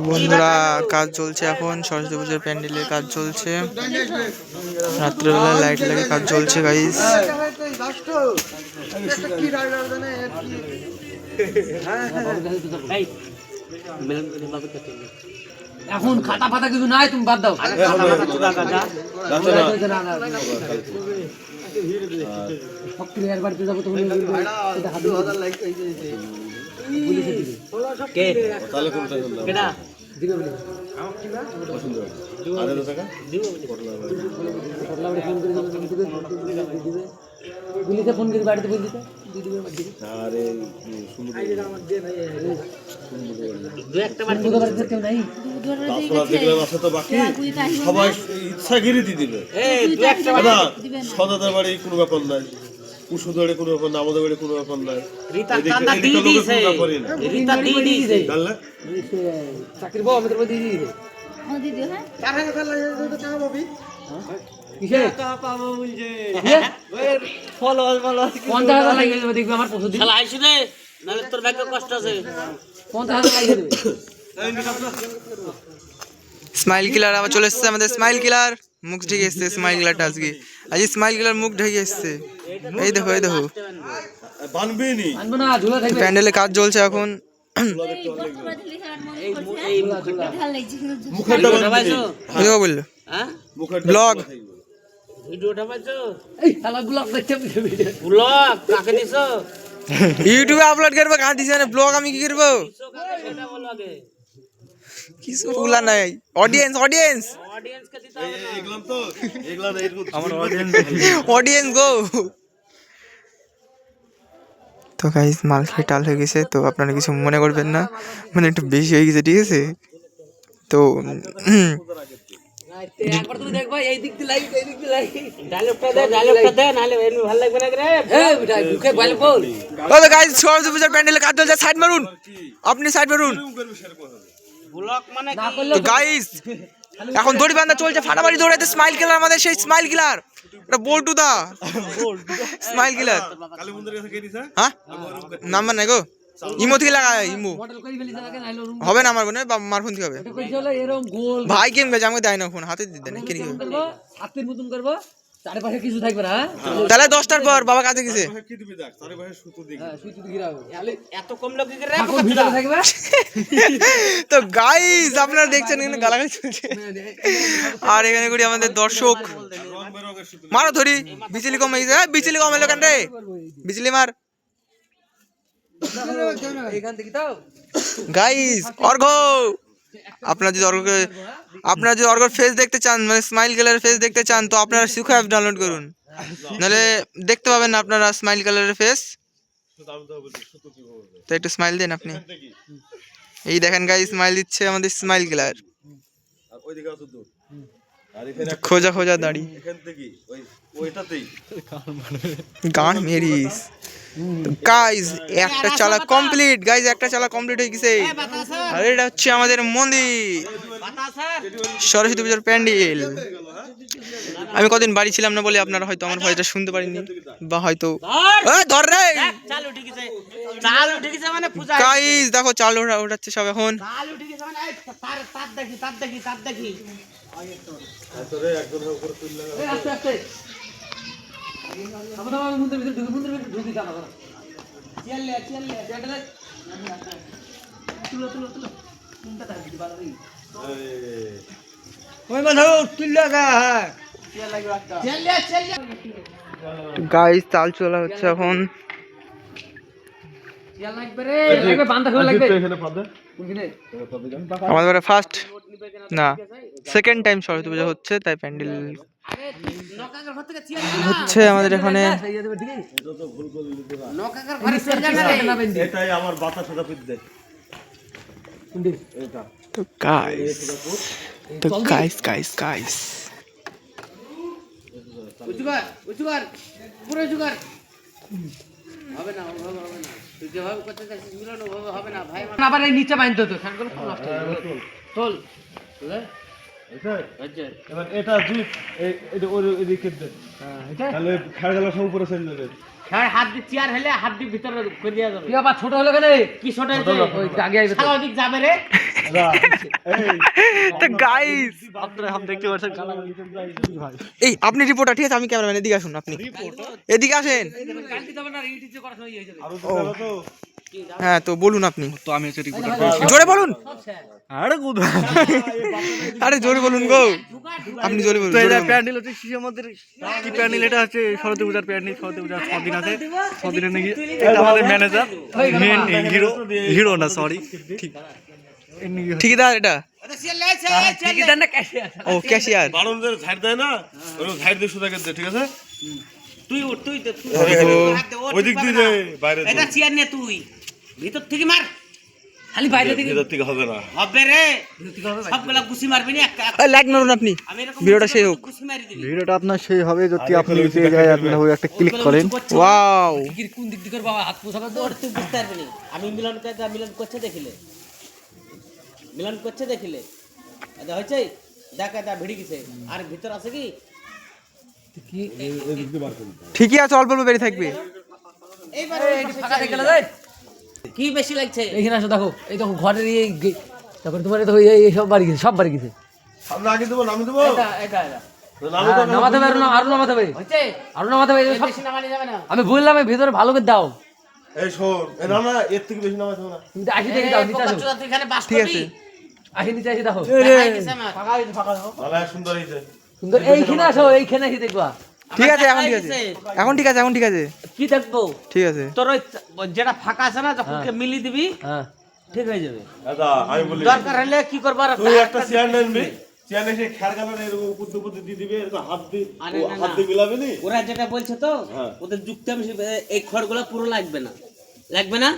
বন্ধুরা কাজ চলছে, এখন সরস্বতী পুজোর প্যান্ডেলের কাজ চলছে, রাত্রেবেলা লাইট লাগে কাজ চলছে গাইস। এখন খাতা ফাতা কিছু নাই, তুমি বাদ দাও। ফোন করে বাড়িতে বলে দিতে সবাই ইচ্ছা ঘিরে দিয়ে দিবে। সদাদের বাড়ি কোনো ব্যাপার নাই, কুসুদের কোনো ব্যাপার না, আমাদের বাড়ি কোনো ব্যাপার নাই। চাকরি বউ আমাদের দিয়ে দিবে। স্মাইল কিলার আবার চলে এসছে আমাদের, স্মাইল কিলার মুখ ঢেকে এসছে, স্মাইল কিলারটা আজকে স্মাইল কিলার মুখ ঢেকে এসছে। এই দেখো এই দেখো প্যান্ডেলে কাজ চলছে এখন। বললো ব্লগ ইউটিউবে আপলোড করবো, কাঁ দিছে ব্লগ আমি কি করবো, কিছু বলা নাই। অডিয়েন্স অডিয়েন্স অডিয়েন্স গো। তো গাইস মাল খেয়ে টাল হয়ে গেছে, তো আপনারা কিছু মনে করবেন না, মানে একটু বেশি হয়ে গেছে, ঠিক আছে? তো সরস্বতী পূজার প্যান্ডেলে কাজ চলছে, সাইড মারুন, আপনি সাইড মারুন। গাইস এখন দড়ি বান্ধা চলছে, ফাটাফাটি দৌড়াইতে স্মাইল কিলার, আমাদের সেই স্মাইল কিলার, এটা বল্টু দা স্মাইল কিলার। হ্যাঁ নাম্বার নাই গো, ইমো থেকে লাগায়, ইমো হবে না আমার বোনে, মার ফোন থেকে হবে। ভাই গেম গেছে, আমাকে দেয় না ফোন, হাতে দিতে না, কিনে করবো চারপাশে কিছু থাকবে না। তাহলে 10টার পর বাবা কাছে গেছে। তো গাইস আপনারা দেখছেন এখানে গালাগালি চলছে, আর এখানে করি আমাদের দর্শক মারো ধরি, বিচলি কম হয়ে গেছে, বিচলি কম এলো কেন রে, বিচলি মার। গাইস অর্ঘ, আপনারা যদি অর্ঘর ফেস দেখতে চান, মানে স্মাইল কালারের ফেস দেখতে চান, তো আপনারা সুখা অ্যাপ ডাউনলোড করুন, নাহলে দেখতে পাবেন না আপনারা স্মাইল কালারের ফেস। তো একটু স্মাইল দেন আপনি, এই দেখেন গাইস স্মাইল দিচ্ছে আমাদের স্মাইল কালার, খোঁজা খোঁজা দাড়ি, গান মেরিস। গাইস একটা চালা কমপ্লিট, গাইস একটা চালা কমপ্লিট হয়ে গেছে, আর এটা হচ্ছে আমাদের মন্দির সরস্বতী পূজার প্যান্ডেল। আমি কদিন বাড়ি ছিলাম না বলে আপনারা হয়তো আমার ভয়েসটা শুনতে পারেননি, বা হয়তো ধর রে গাইস দেখো চাল ওঠাচ্ছে সব এখন। গাইস চাল চলা হচ্ছে এখন। আমাদের ফার্স্ট না সেকেন্ড টাইম সরস্বতী পূজা হচ্ছে, তাই প্যান্ডেল হচ্ছে আমাদের এখানে। তো গাইস নিচে বাঁধতে তো এটা জিপ, এটা ওর এদিকে তাহলে খাড় গেলা সব উপরে চলে যাবে। হ্যাঁ হাত দিয়ে চেয়ার হেলে হাত দিয়ে ভিতরে করে দেওয়া যাবে কি আবার ছোট হলো কেন কি ছোট হয়েছে ওই আগে আইবে তো। শালা ওদিক যাবে রে তো গাইস আপনারা हम देखते পাচ্ছেন এই আপনি রিপোর্টার, ঠিক আছে আমি ক্যামেরাম্যান, এদিকে আসুন, আপনি এদিকে আসেন। কালকে যাবে না ইউটিউবে করার সময় হয়ে যাবে হ্যাঁ তো বলুন আপনি, তো আমি হচ্ছে রিপোর্টার জোরে বলুন, আরে কোথা আরে জোরে বলুন গো, আপনি জোরে বলুন, তো জোরে এটা বলুন। প্যান্ডেল হচ্ছে শিশু মন্দির কি প্যান্ডেল, এটা হচ্ছে সরস্বতী পূজার প্যান্ডেল। সরস্বতী পূজার 6 দিন আছে, 6 দিনের নাকি এটা আমাদের ম্যানেজার মেন হিরো না সরি ঠিক ঠিকাদার এটা, ঠিকাদার না ক্যাশিয়ার ও ক্যাশিয়ার। বারণদের সাইড দেয় না, ওই সাইড দিয়ে সুদা কেটে, ঠিক আছে? তুই ওঠ তুই দে, তুই ওই দিক দিয়ে বাইরে এটা চেয়ার নে তুই ভিতর থেকে মার খালি বাইরে থেকে ভিতর থেকে হবে না। হবে রে সবগুলা গুছি মারবি না লাইক মারুন আপনি, আমি এরকম ভিডিওটা সেই হোক। গুছি মারি দিবি ভিডিওটা আপনার সেই হবে যদি আপনি এই জায়গায় আপনারা ওই একটা ক্লিক করেন। ওয়াও, কি কোন দিক থেকে বাবা হাত পোছাবে তো তোর তুই বুঝতে পারবি না আমি মিলন করছে দেখিলে মিলন করছে দেখিলে এটা হয়েছে দেখ এটা ভিড়ি গেছে আর ভিতর আছে কি কি ঠিকই আছে, অল্প অল্প বেরিয়ে থাকবে। এইবারে ফাঁকা থেকে গেল যায় কি বেশি লাগছে এইখানে আসো দেখো, এই দেখো ঘরের এই তারপরে তোমার তো এই সব বাড়ি গেছে, সব বাড়ি গেছে। সামনে আগে দেবো, নামি দেবো, এটা এটা এটা নামাতে হবে আরো নামাতে হবে, হয়েছে আরো নামাতে হবে সব। বেশি নামানি যাবে না আমি বললাম এই ভিতরে ভালো করে দাও, এই শোন, এ না না, এর থেকে বেশি নামাতে হবে না। তুমি তো আসি দেখে দাও, নিচে আসো, তুই এখানে বাস ঠিক করবি আছে, আসি নিচে আসি দেখো দেখাই গেছে আমার ভালো, সুন্দর হয়েছে। কিন্তু এইখানে আসো, এইখানে এসে দেখবা। ঠিক আছে, এখন ঠিক আছে, এখন ঠিক আছে, এখন ঠিক আছে, কি দেখবো ঠিক আছে। তোর ওই যেটা ফাঁকা আছে না যখন মিলি দিবি হ্যাঁ ঠিক হয়ে যাবে দাদা আমি বলি, দরকার হলে কি করবার তুই একটা চেয়ার নিবি, চেয়ার এসে খেয়ার গালা এরকম উপর উপর দিয়ে দিবি, এরকম হাত দিয়ে আরে না, হাত না। দিয়ে মিলাবি নি। ওরা যেটা বলছে তো হ্যাঁ। ওদের যুক্তি আমি এই খড়গুলো পুরো লাগবে না লাগবে না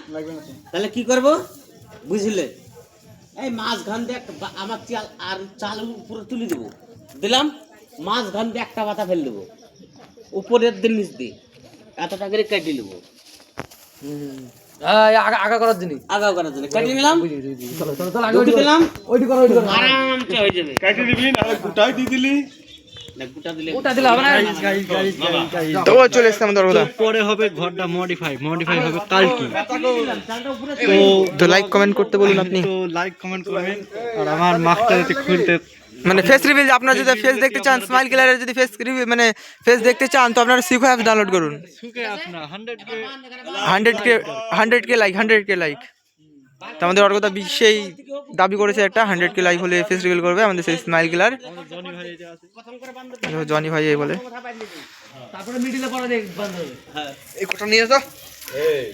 তাহলে কি করব বুঝলে এই মাছ ঘান দিয়ে আমার চাল আর চাল উপরে তুলে দেবো দিলাম মাছ ঘান দিয়ে একটা পাতা ফেল দেবো উপরের দিন নিচ দিয়ে এতটা করে কেটে নেবো আগা করার জিনিস আগাও করার জন্য কেটে নিলাম চলো চলো চলো আগে দুটো দিলাম ওইটি করো ওইটি করো, আরামসে হয়ে যাবে কাটি দিবি না, গোটাই দিয়ে দিলি। না গোটা দিলে ওটা দিলে হবে না। তো ও চলে এসছে আমাদের কথা। পরে হবে ঘরটা মডিফাই হবে কালকে। চালটা উপরে তো লাইক কমেন্ট করতে বলুন আপনি, তো লাইক কমেন্ট করবেন আর আমার মাস্কটা যদি খুলতে মানে ফেস রিভিল, আপনারা যদি ফেস দেখতে চান, স্মাইল কিলারের যদি ফেস রিভিল মানে ফেস দেখতে চান, তো আপনারা সিকো অ্যাপ ডাউনলোড করুন। সুখে আপনার 100k লাইক, তো আমাদের ওর কথা বিশ্বেই দাবি করেছে একটা 100k লাইক হলে ফেস রিভিল করবে আমাদের সেই স্মাইল কিলার। জনি ভাই এটা আছে। প্রথম করে বান্ধব জনি ভাই এই বলে, কথা বাইরে দিবি তারপরে মিডিলে পরে দেখ বন্ধ হবে। এই কোটা নিয়ে তো এই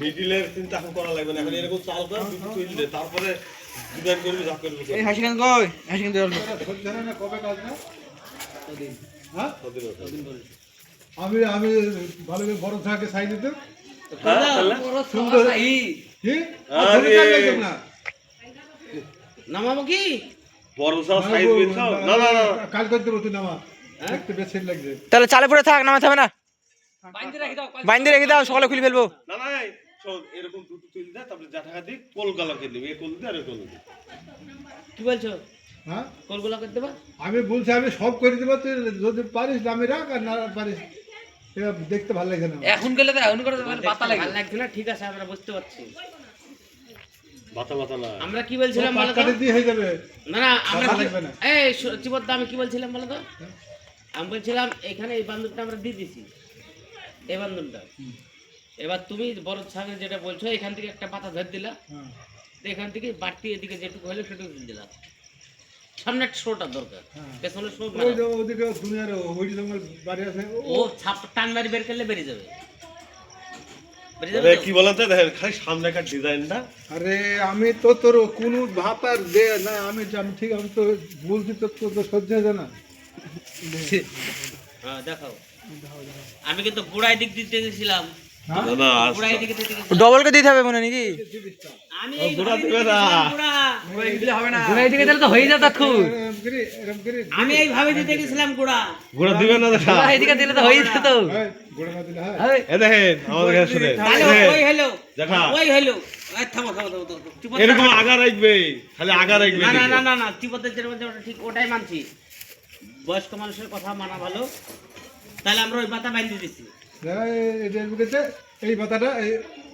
মিডিলের চিন্তা এখন করা লাগবে না, এখন এরকম চাল কর, দুটো তুই দিলে, তারপরে ডিজাইন করবি, যা করবি কর। এই হাসিকান কই হাসিকান তো আমি আমি ভালো করে বড় থাকে সাইজ দিতে সুন্দর কি আরে না নামাবো কি বড় সাইজ সাইজ দিছ না না না, কাজ করতে পারতো না আমার দেখতে বেশ সেট লাগছে তাহলে চালে পড়ে থাক, নামাতে হবে না, বাইন্ধে রাখি দাও, বাইন্ধে রেখে দাও, সকালে খুলে ফেলবো। না না, এই শোন, এরকম দুটো তুই দে, তারপরে যা টাকা দিই কোল গালাকে দিবি, এই কোল দে আর এই কোল দে। কি বলছো হ্যাঁ কলগুলো করে দেবা আমি বলছি আমি সব করে দেবো, তুই যদি পারিস আমি রাখ, আর না পারিস এটা দেখতে ভালো লাগছে না এখন গেলে তো এখন করে পাতা লাগে। ভালো লাগছে না ঠিক আছে আমরা বুঝতে পারছি মাথা মাথা না, আমরা কি বলছিলাম বলো তো কাটে দিয়ে হয়ে যাবে না না আমরা ভালো লাগবে না। এই চিবদ্দা আমি কি বলছিলাম বলো তো আমি বলছিলাম এখানে এই বান্ধবটা আমরা দিয়ে দিছি এই বান্ধবটা এবার তুমি বড় ছাগল যেটা বলছো এখান থেকে একটা পাতা ধরে দিলা হ্যাঁ তো এখান থেকে বাড়তি এদিকে যেটুকু হলো সেটুকু দিয়ে দিলাম সামনে শোটা দরকার পেছনে শো ওই যে ওদিকে দুনিয়ার ওই জঙ্গল বাড়ি আছে ও ছাপ টান মারি বের করলে বেরিয়ে যাবে বেরিয়ে যাবে আরে তো? কি বলেন তো, দেখেন খালি সামনে একটা ডিজাইনটা, আরে আমি তো তোর কোনো ভাপার দে না, আমি ঠিক আমি তো বলছি তো তোর তো সহ্য হয়ে যায় না হ্যাঁ দেখাও আমি কিন্তু গোড়াই দিক দিতে গেছিলাম হ্যাঁ না না গোড়াই দিকে দিতে গেছিলাম ডবলকে দিতে হবে মনে নাকি? আমি গোড়া দিবে না। ঘুরাই দিকে তাহলে তো হয়ে যেত খুব। এরকম করে আমি এইভাবে দিতে গেছিলাম গোড়া ঘোড়া দিবে না, দেখা ঘুরাই দিকে দিলে তো হয়ে যেত। এই, গোড়া না দিলে হয় এ দেখেন আমাদের কাছে শুনে তাহলে ওই হলো দেখা ওই হলো এই থামো থামো থামো থামো চিপতে এরকম আগা রাখবে, খালি আগা রাখবে, না না না না না চিপতে যেটা বলছে ওটা ঠিক ওটাই মানছি বয়স্ক মানুষের কথা মানা ভালো তাহলে আমরা ওই পাতা বাইন্ধে দিছি এই পাতাটা এই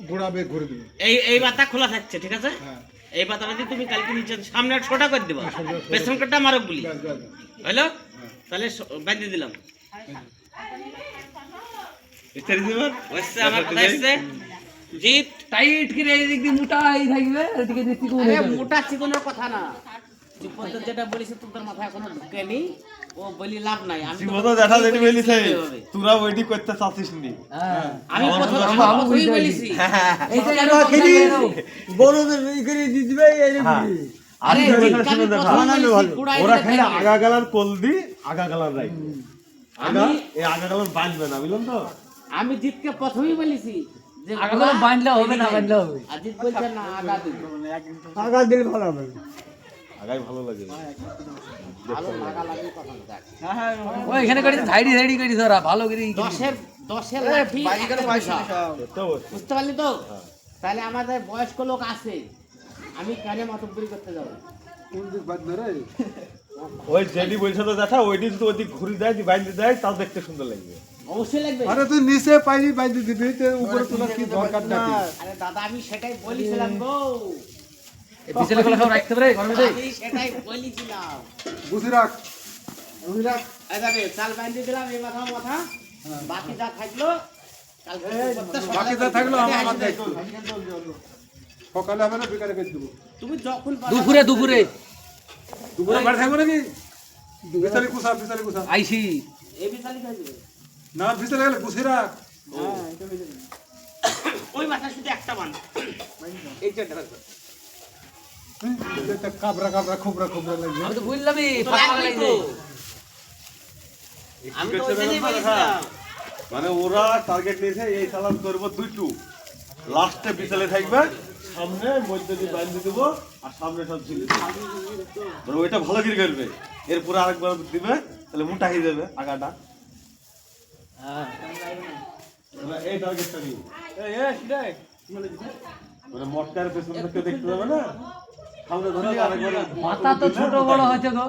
গোড়া বেগ ঘুরে দিবি। এই পাতা খোলা থাকছে, ঠিক আছে? হ্যাঁ এই পাতাটা দিয়ে তুমি কালকে নিচে সামনে ছোটা করে দিবা, পেছন কাটটা মারো গুলি, ব্যাস ব্যাস ব্যাস। হলো? তাহলে বাঁধিয়ে দিলাম। হচ্ছে আমার কথা হচ্ছে জিত। টাইট করে এদিক দিয়ে মোটা এই থাকবে, এদিকে দিয়ে চিকন হয়ে যাবে। মোটা চিকনের কথা না, জীবন যেটা বলেছে তোদের মাথায় এখনো ঢুকেনি, ও বলি লাভ নাই। আমি তো জীবনে দেখা যেটি বলিছে তোরা ওইটি করতে চাচ্ছিস নি। হ্যাঁ আমি প্রথম আমি বলেছি এইটা কেন বড়দের এই করে দিয়ে দিবে এই আরে ওরা খালি আগা গালার কল দি আগা গালার রাই আগা এই আগা গালার বাঁধবে না, বুঝলেন তো? আমি জিতকে প্রথমেই বলেছি যে আগে বাঁধলে হবে না, বাঁধলে হবে। আজিত বলছে না আগা দিব, আগা দিলে ভালো হবে। আগাই ভালো লাগে। ভালো লাগা লাগে কথা দেখ। ও এখানে করে সাইডি সাইডি করে ধরা ভালো করে দশের লাঠি একটা পয়সা। তো বুঝতে পারলি তো? তাহলে আমাদের বয়স্ক লোক আছে, আমি কেন মাতব্বরি করতে যাবো? কোন দিক বাদ না রে? ওই যেটি বলছে তো দেখা ওইটি যদি ওইদিক ঘুরে দেয় বাইন্ধে দেয় তাও দেখতে সুন্দর লাগবে। অবশ্যই লাগবে। আরে তুই নিচে পাইনি বাইতে দিবি, তো উপরে তোলা কি দরকার নাকি? আরে দাদা আমি সেটাই বলেছিলাম গো, এই বিছালে গুলো সব রাখতে পারে গরমে দেই। আমি সেটাই বলেছিলাম। বুঝি রাখ বুঝি রাখ। এই যাবে চাল বাইন্ধে দিলাম এই মাথা মাথা, বাকি যা থাকলো কালকে করতে সকালে বাকি যা থাকলো আমার আসবে। মাথায় একটু সকালে হবে না বিকালে বেচ দেবো। তুমি যখন পারো দুপুরে দুপুরে দুপুরে বাড়ি থাকবো নাকি? বিশালি কুসা আইসি এই বিশালি খাইবে। না বিশালি গেলে বুঝি রাখ। ওই মাথা শুধু একটা বান, এইটা ঢাকা এটা কাবরা কাবরা খোবরা খোবরা লাগবে। আমি তো বললামই তো ফাঁকা লাগবেই লাগবে। তো। আমি তো ওই জন্যই বলেছিলাম। মানে ওরা টার্গেট নিয়েছে এই চালান করবো দুইটু, লাস্টে বিছালে থাকবে, সামনে মধ্যে দিয়ে বাইন্ধে দেবো আর সামনে সব ঝিলে দেবো। মানে ওইটা ভালো করে করবে, এরপরে আরেকবার দিবে তাহলে মোটা হয়ে যাবে আগাটা। মানে এই টার্গেটটা নিয়ে মানে মটকার পেছন থেকে দেখতে যাবে না, সামনে ধরে আরেকবার মাথা তো ছোট বড় হচ্ছে গো।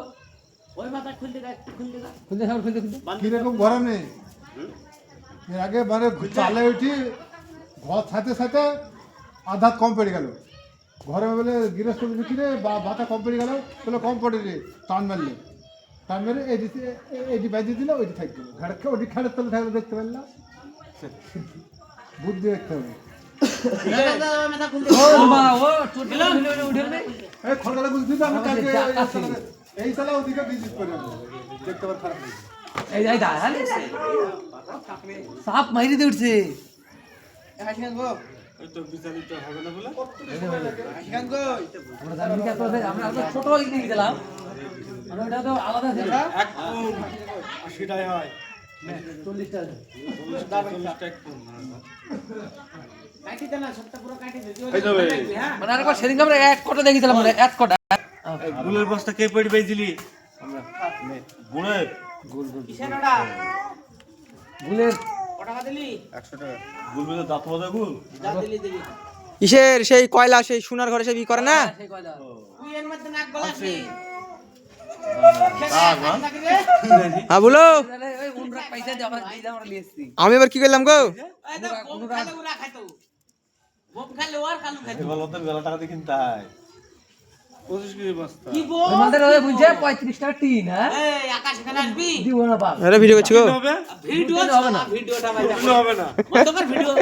ওই মাথা খুলতে দেখ, খুলতে দেখ। খুলতে সব খুলতে খুলতে কিরকম ঘরে নেই এর আগে মানে চালে উঠি ঘর সাথে সাথে আধা কম পড়ে গেল ঘরে বলে গৃহস্থ কিনে ভাতা কম পড়ে গেল বলে কম পড়ে রে টান মারলে টান মেরে এটি বাইতে দিলে ওইটি থাকবে ঘাড়কে ওটি খাড়ের তলে থাকলে দেখতে পারলাম বুদ্ধি দেখতে হবে দাদা মাথা খুলতে ও মা ও ছোট উঠে উঠে এই খড়গালা বুঝতে তো আমি কালকে এই সালা ওদিকে ভিজিট করে দেখতে পার খারাপ লাগে এই যাই দাঁড়ালে সাপ মাইরে দিয়ে উঠছে। আমরা তো ছোট নিয়ে গেলাম, আমরা ওটা তো আলাদা ছিল। কাটি দে না, সবটা পুরো কাটি দে। এই যাবে। হ্যাঁ মানে আরেকবার সেদিন আমরা এক কটা দেখেছিলাম, মানে এক কটা গুলের বস্তা কে পড়ি পাইছিলি? গুড়ের কিসের ওটা? গুলের কটা দিলি? গুল বেঁধে দাঁত মজা গুল যা দিলি দিলি। কিসের সেই কয়লা সেই সোনার ঘরে সেই করে না? সেই কয়লা তুই এর মধ্যে নাক গলাসনি। হ্যাঁ বলো, তাহলে ওই অনুরাগ পয়সা দিয়ে আমরা দিয়ে আমরা নিয়ে এসেছি। আমি এবার কি করলাম গো? এই তো বোম খালে ওরা খাইতো। বোম খালে ওর কালু খাইতো। এবার ওদের বেলা টাকা দিয়ে কিনতে হয়। কি বোম? ওই মালটা ওই বুঝছে 35 টাকা টিন, হ্যাঁ এই আকাশ এখানে আসবি? দিব না বাপ। আরে ভিডিও করছি গো। ভিডিও হবে না। ভিডিওটা ভাই হবে না। কতবার ভিডিও